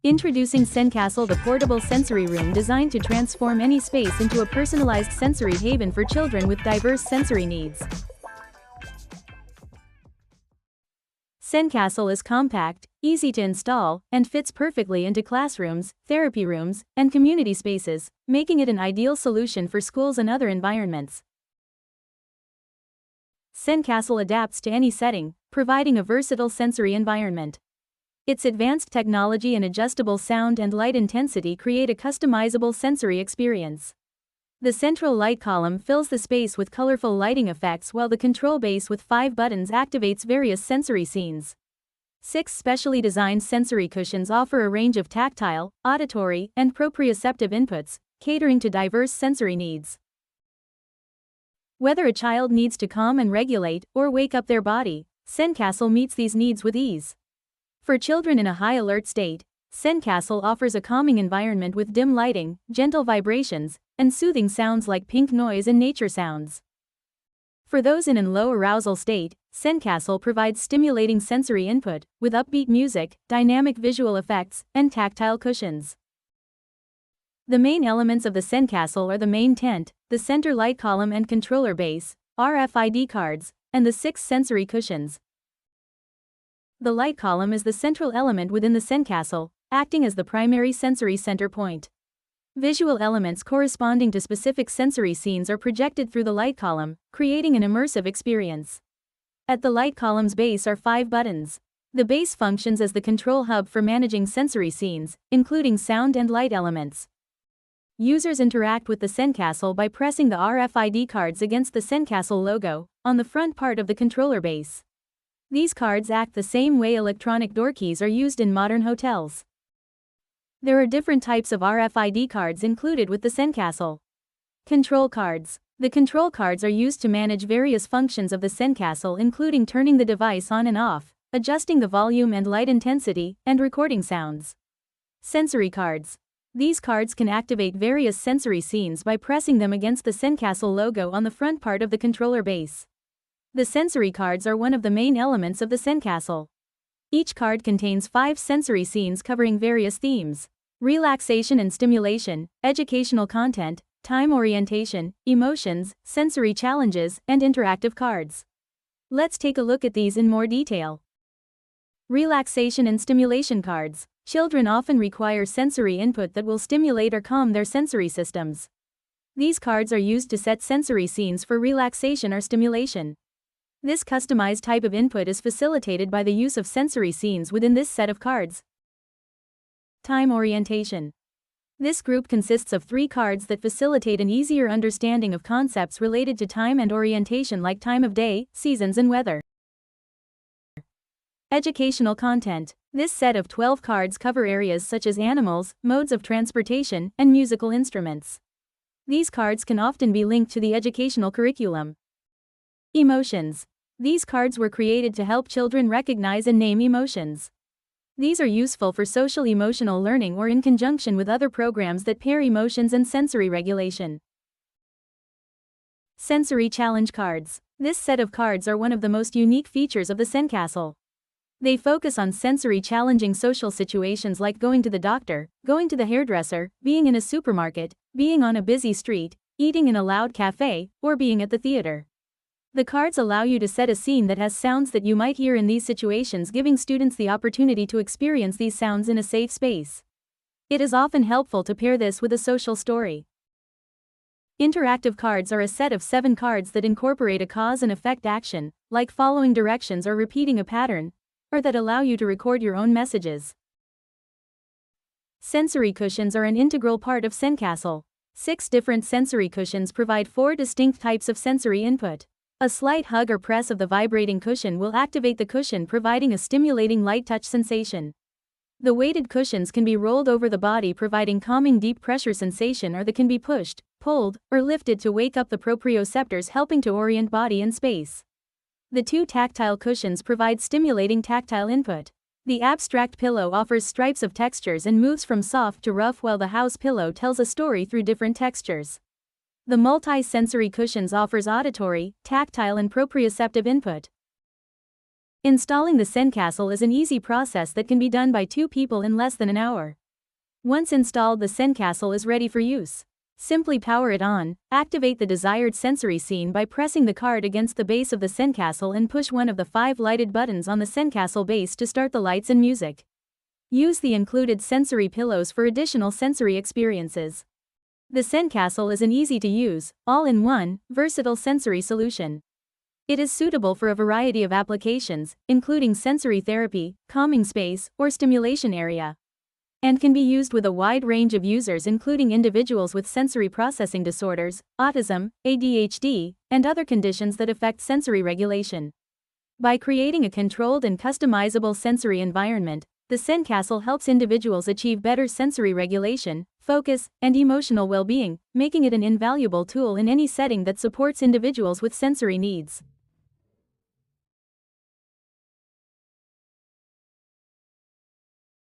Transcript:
Introducing SenCastle, the portable sensory room designed to transform any space into a personalized sensory haven for children with diverse sensory needs. SenCastle is compact, easy to install, and fits perfectly into classrooms, therapy rooms, and community spaces, making it an ideal solution for schools and other environments. SenCastle adapts to any setting, providing a versatile sensory environment. Its advanced technology and adjustable sound and light intensity create a customizable sensory experience. The central light column fills the space with colorful lighting effects, while the control base with 5 buttons activates various sensory scenes. 6 specially designed sensory cushions offer a range of tactile, auditory, and proprioceptive inputs, catering to diverse sensory needs. Whether a child needs to calm and regulate or wake up their body, SenCastle meets these needs with ease. For children in a high alert state, SenCastle offers a calming environment with dim lighting, gentle vibrations, and soothing sounds like pink noise and nature sounds. For those in a low arousal state, SenCastle provides stimulating sensory input, with upbeat music, dynamic visual effects, and tactile cushions. The main elements of the SenCastle are the main tent, the center light column and controller base, RFID cards, and the 6 sensory cushions. The light column is the central element within the SenCastle, acting as the primary sensory center point. Visual elements corresponding to specific sensory scenes are projected through the light column, creating an immersive experience. At the light column's base are 5 buttons. The base functions as the control hub for managing sensory scenes, including sound and light elements. Users interact with the SenCastle by pressing the RFID cards against the SenCastle logo on the front part of the controller base. These cards act the same way electronic door keys are used in modern hotels. There are different types of RFID cards included with the SenCastle. Control cards. The control cards are used to manage various functions of the SenCastle, including turning the device on and off, adjusting the volume and light intensity, and recording sounds. Sensory cards. These cards can activate various sensory scenes by pressing them against the SenCastle logo on the front part of the controller base. The sensory cards are one of the main elements of the SenCastle. Each card contains 5 sensory scenes covering various themes: relaxation and stimulation, educational content, time orientation, emotions, sensory challenges, and interactive cards. Let's take a look at these in more detail. Relaxation and stimulation cards. Children often require sensory input that will stimulate or calm their sensory systems. These cards are used to set sensory scenes for relaxation or stimulation. This customized type of input is facilitated by the use of sensory scenes within this set of cards. Time orientation. This group consists of 3 cards that facilitate an easier understanding of concepts related to time and orientation, like time of day, seasons, and weather. Educational content. This set of 12 cards cover areas such as animals, modes of transportation, and musical instruments. These cards can often be linked to the educational curriculum. Emotions. These cards were created to help children recognize and name emotions. These are useful for social emotional learning or in conjunction with other programs that pair emotions and sensory regulation. Sensory challenge cards. This set of cards are one of the most unique features of the SenCastle. They focus on sensory challenging social situations like going to the doctor, going to the hairdresser, being in a supermarket, being on a busy street, eating in a loud cafe, or being at the theater. The cards allow you to set a scene that has sounds that you might hear in these situations, giving students the opportunity to experience these sounds in a safe space. It is often helpful to pair this with a social story. Interactive cards are a set of 7 cards that incorporate a cause and effect action, like following directions or repeating a pattern, or that allow you to record your own messages. Sensory cushions are an integral part of SenCastle. 6 different sensory cushions provide 4 distinct types of sensory input. A slight hug or press of the vibrating cushion will activate the cushion, providing a stimulating light touch sensation. The weighted cushions can be rolled over the body, providing calming deep pressure sensation, or they can be pushed, pulled, or lifted to wake up the proprioceptors, helping to orient body and space. The 2 tactile cushions provide stimulating tactile input. The abstract pillow offers stripes of textures and moves from soft to rough, while the house pillow tells a story through different textures. The multi-sensory cushions offers auditory, tactile, and proprioceptive input. Installing the SenCastle is an easy process that can be done by 2 people in less than an hour. Once installed, the SenCastle is ready for use. Simply power it on, activate the desired sensory scene by pressing the card against the base of the SenCastle and push one of the 5 lighted buttons on the SenCastle base to start the lights and music. Use the included sensory pillows for additional sensory experiences. The SenCastle is an easy-to-use, all-in-one, versatile sensory solution. It is suitable for a variety of applications, including sensory therapy, calming space, or stimulation area, and can be used with a wide range of users, including individuals with sensory processing disorders, autism, ADHD, and other conditions that affect sensory regulation. By creating a controlled and customizable sensory environment, the SenCastle helps individuals achieve better sensory regulation, focus, and emotional well-being, making it an invaluable tool in any setting that supports individuals with sensory needs.